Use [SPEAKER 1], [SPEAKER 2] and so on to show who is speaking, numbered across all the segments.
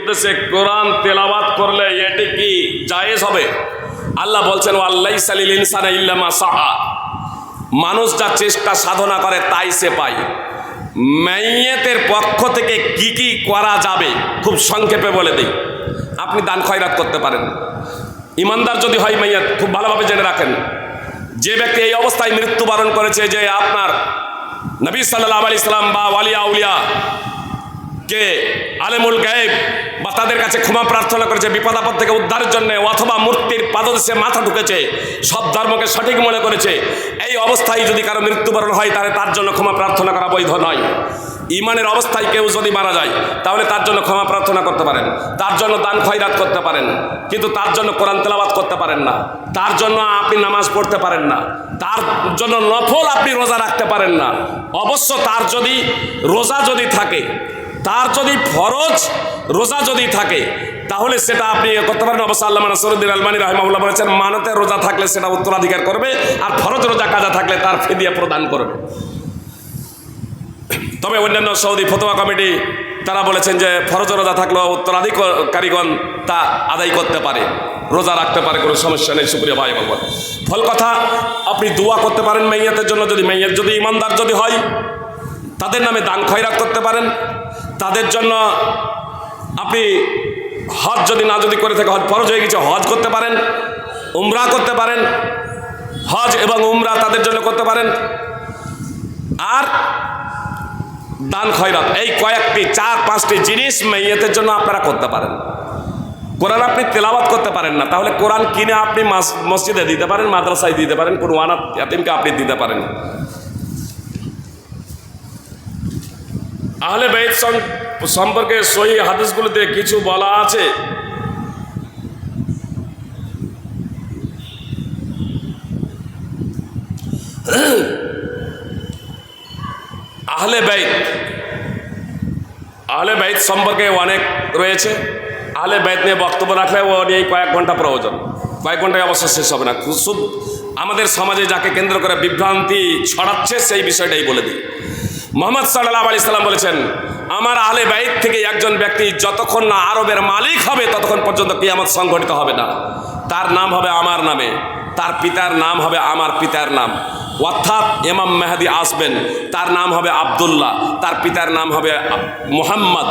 [SPEAKER 1] উদ্দেশ্যে কোরআন তেলাওয়াত করলে এটি কি জায়েজ হবে? আল্লাহ বলছেন ওয়াল্লাইসা লিল ইনসানি ইল্লা মা সাআ, মানুষ যা চেষ্টা সাধনা করে তাই সে পায়। মাইয়াতের পক্ষ থেকে কি কি করা যাবে খুব সংক্ষেপে বলে দিই। আপনি দান খয়রাত করতে পারেন, ইমানদার যদি হয় মাইয়াত, খুব ভালোভাবে জেনে রাখেন। যে ব্যক্তি এই অবস্থায় মৃত্যুবরণ করেছে, যে আপনার নবী সাল্লাল্লাহু আলাইহি সাল্লাম বা ওয়ালিয়া আউলিয়া কে আলেমুল গায়েব বা তাদের কাছে ক্ষমা প্রার্থনা করেছে বিপদ আপদ থেকে উদ্ধারের জন্য, অথবা মূর্তির পাদদেশে মাথা ঢুকেছে, সব ধর্মকে সঠিক মনে করেছে, এই অবস্থায় যদি কারো মৃত্যুবরণ হয় তাহলে তার জন্য ক্ষমা প্রার্থনা করা বৈধ নয়। ইমানের অবস্থায় কেউ যদি মারা যায় তাহলে তার জন্য ক্ষমা প্রার্থনা করতে পারেন, তার জন্য দান খয়রাত করতে পারেন, কিন্তু তার জন্য কোরআন তেলাওয়াত করতে পারেন না, তার জন্য আপনি নামাজ পড়তে পারেন না, তার জন্য নফল আপনি রোজা রাখতে পারেন না। অবশ্য তার যদি রোজা যদি থাকে, তার যদি ফরজ রোজা যদি থাকে তাহলে সেটা আপনি করতে পারেন। অবশ্য আল্লামা নাসিরুদ্দিন আলবানী রাহিমাহুল্লাহ বলেছেন মানতের রোজা থাকলে সেটা উত্তরাধিকার করবে, আর ফরজ রোজা কাজা থাকলে তার ফিদিয়া প্রদান করবে। তবে অন্যান্য সৌদি ফতোয়া কমিটি তারা বলেছেন যে ফরজ রোজা থাকলেও উত্তরাধিকারীগণ তা আদায় করতে পারে, রোজা রাখতে পারে, কোনো সমস্যা নেই। সুপ্রিয় ভাই বলবেন, ফল কথা আপনি দোয়া করতে পারেন মাইয়াতের জন্য, যদি মাইয়াত যদি ইমানদার যদি হয় তাদের নামে দান খয়রাত করতে পারেন, তাদের জন্য আপনি হজ যদি না যদি করে থাকে, হজ ফরজ হয়ে গেছে, হজ করতে পারেন, উমরা করতে পারেন, হজ এবং উমরা তাদের জন্য করতে পারেন। আর দান খয়রাত এই কয়েকটি 4-5টি জিনিস মাইয়াতের জন্য আপনারা করতে পারেন। কোরআন আপনি তেলাওয়াত করতে পারেন না, তাহলে কোরআন কিনে আপনি মসজিদে দিতে পারেন, মাদ্রাসায় দিতে পারেন, কোনো অনাথ ইয়াতীমকে আপনি দিতে পারেন। আহলে বাইত সম্পর্কে সহিহ হাদিসগুলোতে কিছু বলা আছে। আহলে বাইত সম্পর্কে অনেক রয়েছে। আহলে বাইত নিয়ে বক্তব্য রাখলে ও নিয়ে কয়েক ঘন্টা প্রয়োজন, কয়েক ঘন্টায় অবশ্য শেষ হবে না। খুব আমাদের সমাজে যাকে কেন্দ্র করে বিভ্রান্তি ছড়াচ্ছে সেই বিষয়টাই বলে দিই। মুহাম্মদ সাল্লাল্লাহু আলাইহি সাল্লাম বলেছেন, আমার আহলে বাইত থেকে একজন ব্যক্তি যতক্ষণ না আরবের মালিক হবে ততক্ষণ পর্যন্ত কিয়ামত সংঘটিত হবে না। তার নাম হবে আমার নামে, তার পিতার নাম হবে আমার পিতার নাম, অর্থাৎ ইমাম মেহেদী আসবেন, তার নাম হবে আব্দুল্লাহ, তার পিতার নাম হবে মুহাম্মদ।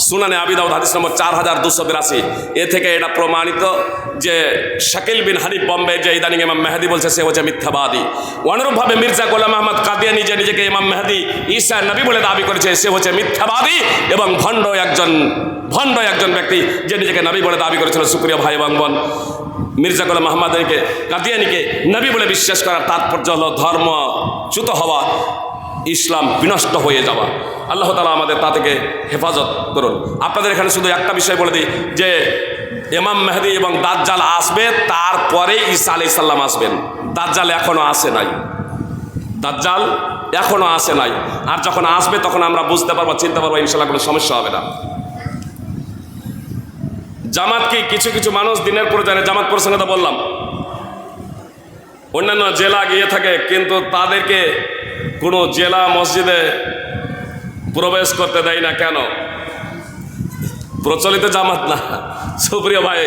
[SPEAKER 1] সুনানে আবি দাউদ হাদিস নম্বর 4282। এ থেকে এটা প্রমাণিত যে শাকিল বিন হানিফ বম্বে যে ইদানিং ইমাম মেহেদী বলছে সে হচ্ছে মিথ্যাবাদী। অনুরূপভাবে মির্জা গোলাম আহমদ কাদিয়ানী যে নিজেকে ইমাম মেহেদী ঈসা নবী বলে দাবি করেছে সে হচ্ছে মিথ্যাবাদী এবং ভণ্ড একজন ব্যক্তি যে নিজেকে নবী বলে দাবি করেছিল। সুপ্রিয় ভাই এবং বোন, মির্জা গোলাম আহমদ কাদিয়ানীকে নবী বলে বিশ্বাস করার তাৎপর্য হলো ধর্মচ্যুত হওয়া, ইসলাম বিনষ্ট হয়ে যাওয়া। আল্লাহ তাআলা আমাদের তা থেকে হেফাজত করুন। আপনাদের এখানে শুধু একটা বিষয় বলে দিই যে ইমাম মেহেদী এবং দাজ্জাল আসবে, তারপরে ঈসা আলাইহিস সালাম আসবেন। দাজ্জাল এখনো আসে নাই, দাজ্জাল এখনো আসে নাই। আর যখন আসবে তখন আমরা বুঝতে পারবো, চিনতে পারবো, ইনশাআল্লাহ কোনো সমস্যা হবে না। জামাত কি কিছু কিছু মানুষ দিনের পর জানে, জামাত প্রসঙ্গে তো বললাম, অন্যান্য জেলা গিয়ে থাকে কিন্তু তাদেরকে কোনো জেলা মসজিদে প্রবেশ করতে দেয় না। কেন? প্রচলিত জামাত না। সুপ্রিয় ভাই,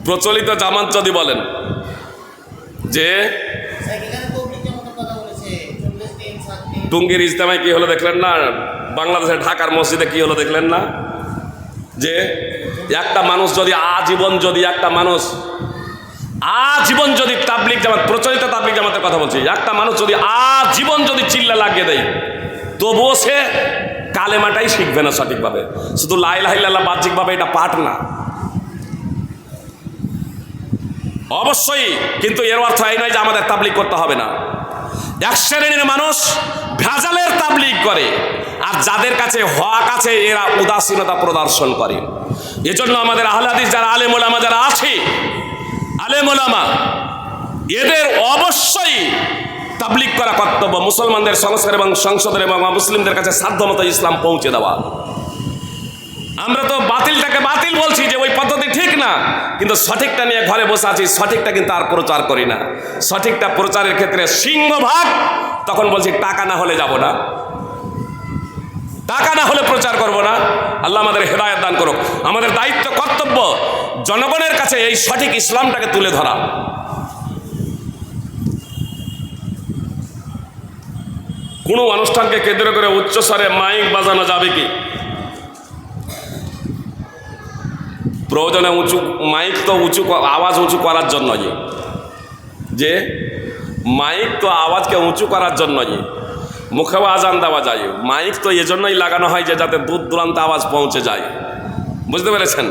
[SPEAKER 1] প্রচলিত জামাত যদি বলেন যে টুঙ্গির ইজতেমায় কি হলো দেখলেন না, বাংলাদেশের ঢাকার মসজিদে কি হলো দেখলেন না, যে একটা মানুষ যদি আজীবন যদি তাবলিগ জামাত, প্রচলিত তাবলিগ জামাতের কথা বলছি, একটা মানুষ যদি আজীবন যদি চিল্লা লাগিয়ে দেয় তবুও সে কালেমাটাই শিখবে না সঠিকভাবে। শুধু লা ইলাহা ইল্লাল্লাহ বাহ্যিকভাবে এটা পাঠ না, অবশ্যই, কিন্তু এর অর্থ এই নয় যে আমাদের তাবলিগ করতে হবে না। এক শ্রেণীর মানুষ ভেজালের তাবলিগ করে, আর যাদের কাছে হক আছে এরা উদাসীনতা প্রদর্শন করে। এজন্য আমাদের আহলে হাদিস যারা আলেম ওলামা যারা আছে, আলেম ওলামা এদের অবশ্যই তাবলিগ করা কর্তব্য, মুসলমানদের সংস্কার এবং সংসদের এবং মুসলিমদের কাছে সাধ্যমতো ইসলাম পৌঁছে দেওয়া। আমরা তো বাতিলটাকে বাতিল বলছি যে ওই পদ্ধতি ঠিক না, কিন্তু সঠিকটা নিয়ে ঘরে বসে আছি, সঠিকটা কিন্তু আর প্রচার করি না। সঠিকটা প্রচারের ক্ষেত্রে সিংহভাগ তখন বলছি টাকা না হলে যাব না, টাকা না হলে প্রচার করব না। আল্লাহ আমাদের হেদায়েত দান করুক। আমাদের দায়িত্ব কর্তব্য জনগণের কাছে এই সঠিক ইসলামটাকে তুলে ধরা। কোনো অনুষ্ঠানকে কেন্দ্র করে উচ্চস্বরে মাইক বাজানো যাবে কি? প্রয়োজনে উঁচু মাইক তো আওয়াজ উঁচু করার জন্য, যে মাইক তো আওয়াজকে উঁচু করার জন্য, মুখেও আজান দেওয়া যায়। মাইক তো এজন্যই লাগানো হয় যে যাতে দূর দূরান্ত আওয়াজ পৌঁছে যায়, বুঝতে পেরেছেন?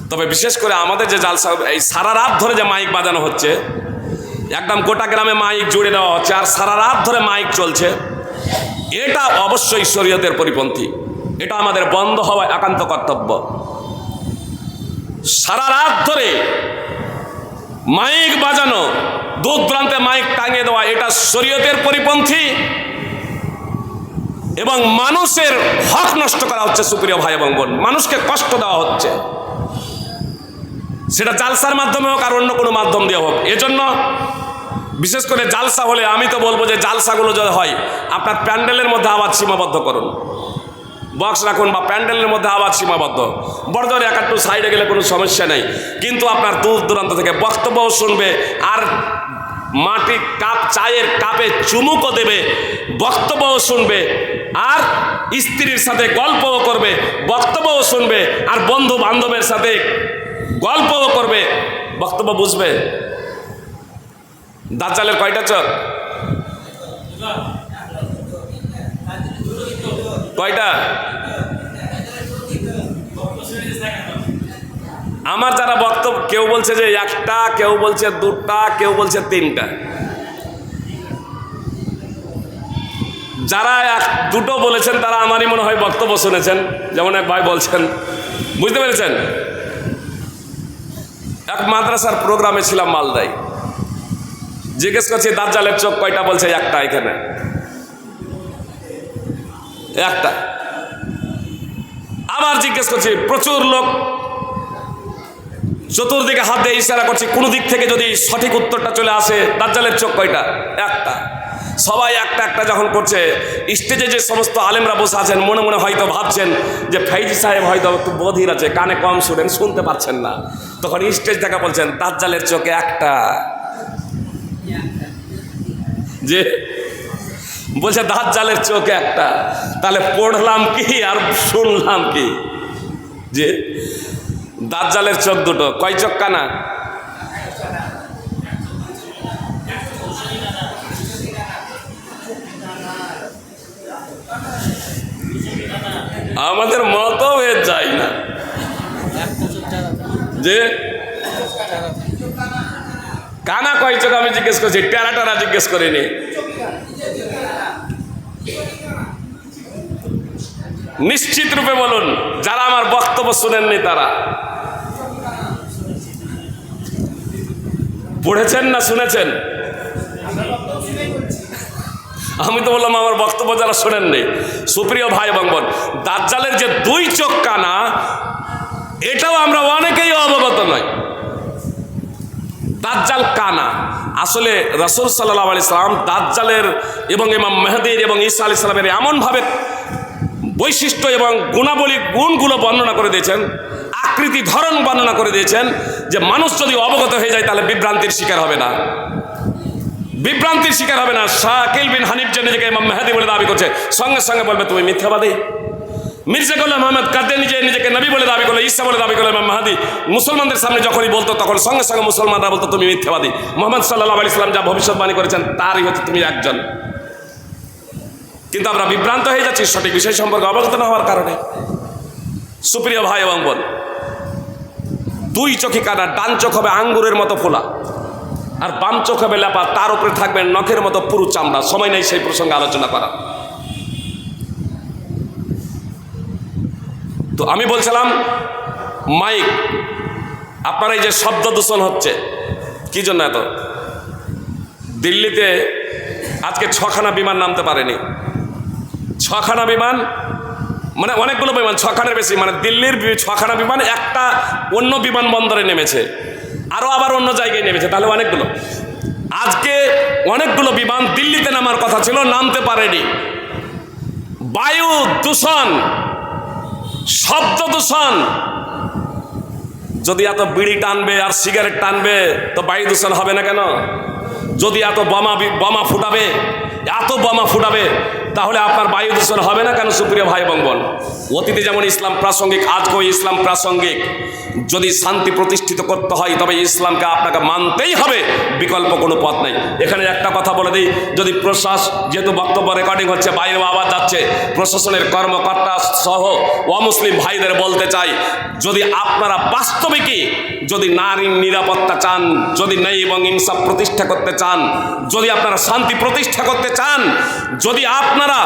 [SPEAKER 1] তবে বিশেষ করে আমাদের যে জালসা, এই সারা রাত ধরে যে মাইক বাজানো হচ্ছে, একদম গোটা গ্রামে মাইক জুড়ে দেওয়া হচ্ছে আর সারা রাত ধরে মাইক চলছে, এটা অবশ্যই শরীয়তের পরিপন্থী। এটা আমাদের বন্ধ হওয়া একান্ত কর্তব্য। সারা রাত ধরে মাইক বাজানো, দূর দূরান্তে মাইক টাঙিয়ে দেওয়া, এটা শরীয়তের পরিপন্থী এবং মানুষের হক নষ্ট করা হচ্ছে। সুপ্রিয় ভাই এবং বোন, মানুষকে কষ্ট দেওয়া হচ্ছে, সেটা জালসার মাধ্যমে হোক আর অন্য কোনো মাধ্যম দিয়ে হোক। এজন্য বিশেষ করে জালসা হলে আমি তো বলবো যে জালসাগুলো যদি হয় আপনার প্যান্ডেলের মধ্যে আওয়াজ সীমাবদ্ধ করুন, বক্স রাখুন বা প্যান্ডেলের মধ্যে আওয়াজ সীমাবদ্ধ। বড় ধরে একটু সাইডে গেলে কোনো সমস্যা নেই, কিন্তু আপনার দূর দূরান্ত থেকে বক্তব্যও শুনবে আর মাটি কাপ চায়ের কাপে চুমুকও দেবে, বক্তব্যও শুনবে আর স্ত্রীর সাথে গল্পও করবে, বক্তব্যও শুনবে আর বন্ধু বান্ধবের সাথে গল্পও করবে, বক্তব্য বুঝবে। দাজ্জালের কয়টা চোখ? কয়টা? আমার যারা বক্তব্য, কেউ বলছে যে একটা, কেউ বলছে দুটা, কেউ বলছে তিনটা। যারা দুটো বলেছেন তারা আমারই মনে হয় বক্তব্য শুনেছেন, যেমন এক ভাই বলছেন, বুঝতে পেরেছেন? এক মাদ্রাসার প্রোগ্রামে ছিলাম মালদায়, জিজ্ঞেস করছি দাজ্জালের চোখ কয়টা? বলছে একটা, এখানে একটা। আবার জিজ্ঞেস করছি, প্রচুর লোক চতুর্দিকে হাত দিয়ে ইশারা করছে, কোন দিক থেকে যদি সঠিক উত্তরটা চলে আসে, দাজ্জালের চোখ কয়টা? একটা। সবাই একটা একটা যখন করছে, স্টেজে যে সমস্ত আলেমরা বসে আছেন মনে মনে হয়তো ভাবছেন যে ফাইজি সাহেব হয়তো একটু বধির আছে, কানে কম শুনেন, শুনতে পাচ্ছেন না। তখন স্টেজ থেকে বলছেন দাজ্জালের চোখে একটা। যে বলছে দাজ্জালের চোখে একটা, তাহলে পড়লাম কি আর শুনলাম কি? যে দাজ্জালের চোখ দুটো, কয় চোখ কানা? আমাদের মত হয়ে যায় না যে কানা কয় চোখ আমি জিজ্ঞেস করছি, টেরা টেরা জিজ্ঞেস করিনি। নিশ্চিত রূপে বলুন, যারা আমার বক্তব্য শুনেননি তারা পড়েছেন না শুনেছেন? আমি তো বললাম আমার বক্তব্য যারা শোনেননি। সুপ্রিয় ভাই এবং বোন, দাজ্জালের যে দুই চোখ কানা, এটাও আমরা অনেকেই অবগত নই। দাজ্জাল কানা, আসলে রাসূল সাল্লাল্লাহু আলাইহি সাল্লাম দাজ্জালের এবং ইমাম মেহেদীর এবং ঈসা আলাইহিস সালামের এমনভাবে বৈশিষ্ট্য এবং গুণগুলো বর্ণনা করে দিয়েছেন, আকৃতি ধরন বর্ণনা করে দিয়েছেন, যে মানুষ যদি অবগত হয়ে যায় তাহলে বিভ্রান্তির শিকার হবে না, বিভ্রান্তির শিকার হবে না। শাকিল বিন হানিফ যে নিজেকে ইমাম মেহেদী বলে দাবি করছে, সঙ্গে সঙ্গে বলবে তুমি মিথ্যাবাদী। মির্জা গোলাম আহমদ কাদিয়ানী যে নিজেকে নবী বলে দাবি করলো, ঈসা বলে দাবি করলো ইমাম মেহেদী, মুসলমানদের সামনে যখনই বলতো তখন সঙ্গে সঙ্গে মুসলমানরা বলতো তুমি মিথ্যাবাদী। মুহাম্মদ সাল্লাল্লাহু আলাইহি সাল্লাম যা ভবিষ্যৎবাণী করেছেন তারই হচ্ছে তুমি একজন। কিন্তু আমরা বিভ্রান্ত হয়ে যাচ্ছি সঠিক বিষয় সম্পর্কে অবগত না হওয়ার কারণে। সুপ্রিয় ভাই এবং বোন, দুই চোখে কানা, ডান চোখ হবে আঙ্গুরের মতো ফোলা আর বাম চোখ হবে লেপা, তার উপরে থাকবে নখের মতো পুরু চামড়া। সময় নেই সেই প্রসঙ্গে আলোচনা করা। তো আমি বলছিলাম মাইক, আপনার এই যে শব্দ দূষণ হচ্ছে কি জন্য? এত দিল্লিতে আজকে 6খানা বিমান নামতে পারেনি। 6খানা বিমান মানে অনেকগুলো বিমান, 6খানার বেশি, মানে দিল্লির 6খানা বিমান একটা অন্য বিমানবন্দরে নেমেছে, আরও আবার অন্য জায়গায় নেমেছে, তাহলে অনেকগুলো। আজকে অনেকগুলো বিমান দিল্লিতে নামার কথা ছিল, নামতে পারেনি। বায়ু দূষণ, শব্দ দূষণ। যদি এত বিড়ি টানবে আর সিগারেট টানবে তো বায়ু দূষণ হবে না কেন? যদি এত বোমা ফুটাবে, এত বোমা ফুটাবে, তাহলে আপনার বায়ু দূষণ হবে না কেন? সুপ্রিয় ভাই এবং বোন, অতীতে যেমন ইসলাম প্রাসঙ্গিক, আজকেও ইসলাম প্রাসঙ্গিক। যদি শান্তি প্রতিষ্ঠিত করতে হয় তবে ইসলামকে আপনাকে মানতেই হবে, বিকল্প কোনো পথ নেই। এখানে একটা কথা বলে দিই, যদি যেহেতু বক্তব্য রেকর্ডিং হচ্ছে, বাইরেও আওয়াজ যাচ্ছে, প্রশাসনের কর্মকর্তা সহ অমুসলিম ভাইদের বলতে চাই, যদি আপনারা বাস্তবিকই যদি নারীর নিরাপত্তা চান, যদি ন্যায় এবং ইনসাফ প্রতিষ্ঠা করতে চান, যদি আপনারা শান্তি প্রতিষ্ঠা করতে চান, যদি আপনারা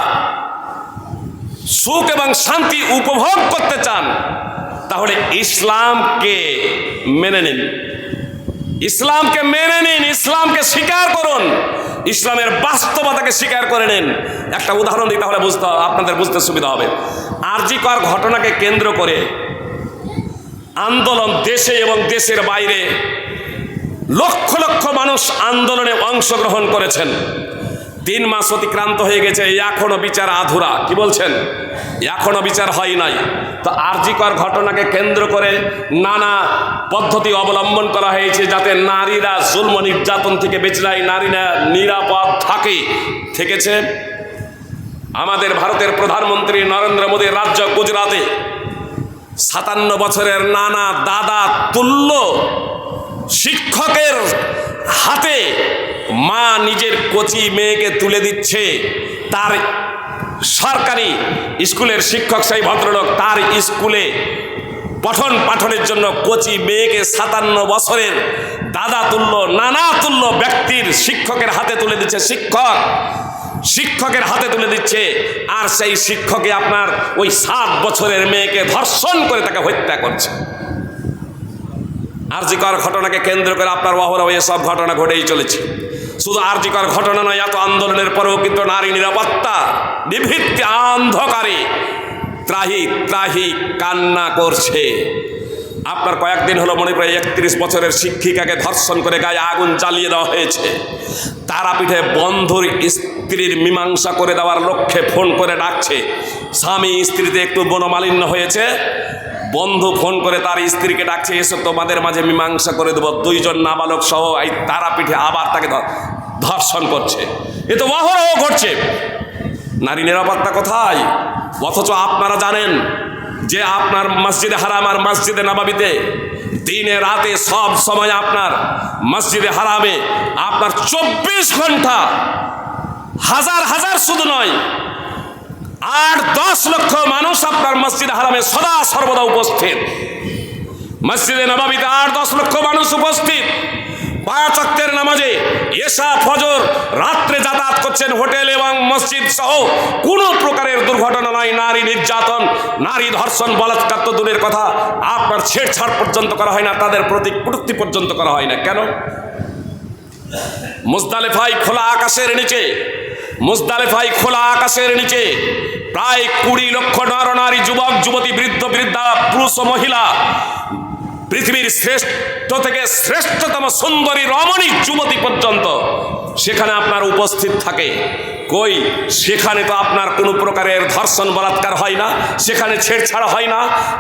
[SPEAKER 1] সুখ এবং শান্তি উপভোগ করতে চান, তাহলে ইসলামকে মেনে নিন, ইসলামকে মেনে নিন, ইসলামকে স্বীকার করুন, ইসলামের বাস্তবতাকে স্বীকার করে নিন। একটা উদাহরণ দিই, তাহলে আপনাদের বুঝতে সুবিধা হবে। আরজি কর ঘটনাকে কেন্দ্র করে আন্দোলন দেশে এবং দেশের বাইরে লক্ষ লক্ষ মানুষ আন্দোলনে অংশগ্রহণ করেছেন। 3 মাস অতিক্রান্ত হয়ে গেছে, এখনো বিচার আধুরা। কি বলছেন? এখনো বিচার হয় নাই। তো আরজি কর ঘটনাকে কেন্দ্র করে নানা পদ্ধতি অবলম্বন করা হয়েছে যাতে নারীরা জুলম নির্যাতন থেকে বেঁচে যায়, নারীরা নিরাপদ থেকেছে। আমাদের ভারতের প্রধানমন্ত্রী নরেন্দ্র মোদীর রাজ্য গুজরাটে 57 বছরের নানা দাদা তুল্য শিক্ষকের হাতে মা নিজের কচি মেয়েকে তুলে দিচ্ছে। তার সরকারি স্কুলের শিক্ষক, সেই ভদ্রলোক তার স্কুলে পঠন পাঠনের জন্য কচি মেয়েকে 57 বছরের দাদা তুল্য নানা তুল্য ব্যক্তির শিক্ষকের হাতে তুলে দিচ্ছে। শিক্ষকের হাতে তুলে দিচ্ছে, আর সেই শিক্ষকে আপনার ওই 7 বছরের মেয়েকে ধর্ষণ করে তাকে হত্যা করছে। আরজি কর ঘটনাকে কেন্দ্র করে আপনার অহরহ এসব ঘটনা ঘটেই চলেছে। শুধু আরজি কর ঘটনা নয়, এত আন্দোলনের পরেও কিন্তু নারী নিরাপত্তা নিভৃতে অন্ধকারে ত্রাহি ত্রাহি কান্না করছে। আপনার কয়েকদিন হলো মনে প্রায় 31 বছরের শিক্ষিকাকে ধর্ষণ করে গায়ে আগুন জ্বালিয়ে দেওয়া হয়েছে। তারাপীঠে বন্ধুর স্ত্রীর মীমাংসা করে দেওয়ার লক্ষ্যে ফোন করে ডাকছে। স্বামী স্ত্রীতে একটু মনোমালিন্য হয়েছে, বন্ধু ফোন করে তার স্ত্রীকে ডাকছে, এসে তোমাদের মাঝে মীমাংসা করে দেবো। 2 জন নাবালক সহ এই তারাপীঠে আবার তাকে ধর্ষণ করছে। এ তো অহরহ ঘটছে। নারী নিরাপত্তা কোথায়? অথচ আপনারা জানেন যে আপনার মসজিদে হারাম আর মসজিদে নববীতে দিনে রাতে সব সময় আপনার মসজিদে হারামে আপনার 24 ঘন্টা হাজার হাজার শুধু নয় 8-10 লক্ষ মানুষ আপনার মসজিদে হারামে সদা সর্বদা উপস্থিত। মসজিদে নববীতে 8-10 লক্ষ মানুষ উপস্থিত। 5 ওয়াক্তের নামাজে এশা ফজর রাত্রে যাতায়াত করছেন, হোটেল এবং মসজিদ সহ কোনো প্রকারের দুর্ঘটনা নয়। নারী নির্যাতন, নারী ধর্ষণ, বলাৎকার তো দূরের কথা, আপনার ছেড়ছাড় পর্যন্ত করা হয় না, তাদের প্রতি কটূক্তি পর্যন্ত করা হয় না। কেন? মুজদালিফায় খোলা আকাশের নিচে প্রায় 20 লক্ষ নর নারী, যুবক যুবতী, বৃদ্ধ বৃদ্ধা, পুরুষ ও মহিলা, পৃথিবীর শ্রেষ্ঠ থেকে শ্রেষ্ঠতম সুন্দরী রমণী যুবতী পর্যন্ত সেখানে আপনার উপস্থিত থাকে। কই, সেখানে তো আপনার কোনো প্রকারের ধর্ষণ বলাৎকার হয় না, সেখানে ছেড়ছাড় হয় না,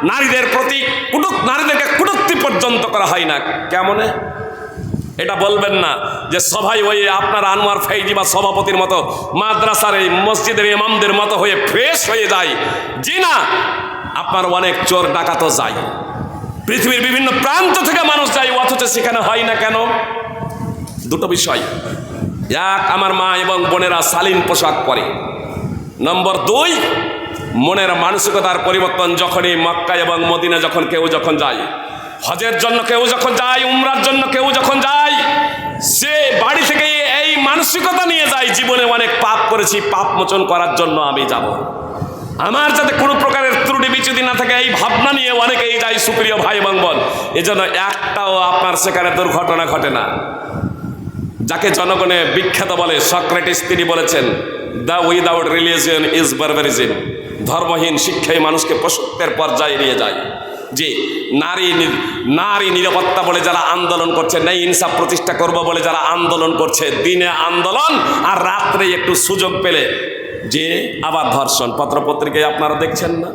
[SPEAKER 1] নারীদের প্রতি নারীদেরকে কটূক্তি পর্যন্ত করা হয় না। কেমনে? এটা বলবেন না যে সবাই ওই আপনার আনোয়ার ফৈজি বা সভাপতির মতো মাদ্রাসার এই মসজিদের ইমামদের মতো হয়ে ফ্রেশ হয়ে যায়। জি না, আপনার অনেক চোর ডাকাতও যায়, পৃথিবীর বিভিন্ন প্রান্ত থেকে মানুষ যায়, অথচ সেখানে হয় না কেন? দুটো বিষয়। এক, আমার মা এবং বোনেরা শালীন পোশাক পরে। নম্বর 2, মনের মানসিকতার পরিবর্তন। যখনই মক্কা এবং মদিনা কেউ যখন যায়, হজের জন্য কেউ যখন যায়, উমরার জন্য কেউ যখন যায়, সে বাড়ি থেকে এই মানসিকতা নিয়ে যায়, জীবনে অনেক পাপ করেছি, পাপ মোচন করার জন্য আমি যাব, আমার যাতে কোনো প্রকারের ত্রুটি বিচ্যুতি না থাকে, এই ভাবনা নিয়ে অনেকেই যায়। সুপ্রিয় ভাই এবং বোন, এজন্য একটাও আপনার সেখানে দুর্ঘটনা ঘটে না। যাকে জনগণে বিখ্যাত বলে, সক্রেটিস তিনি বলেছেন, দ্য উইদাউট রিলিজিয়ন ইজ বারবারিজম। ধর্মহীন শিক্ষাই মানুষকে পশুত্বের পর্যায়ে নিয়ে যায়। যে নারী নিরাপত্তা বলে যারা আন্দোলন করছে, ন্যায় ইনসাফ প্রতিষ্ঠা করব বলে যারা আন্দোলন করছে, দিনে আন্দোলন আর রাত্রে একটু সুযোগ পেলে যে আবার ধর্ষণ, পত্রপত্রিকায় আপনারা দেখছেন না?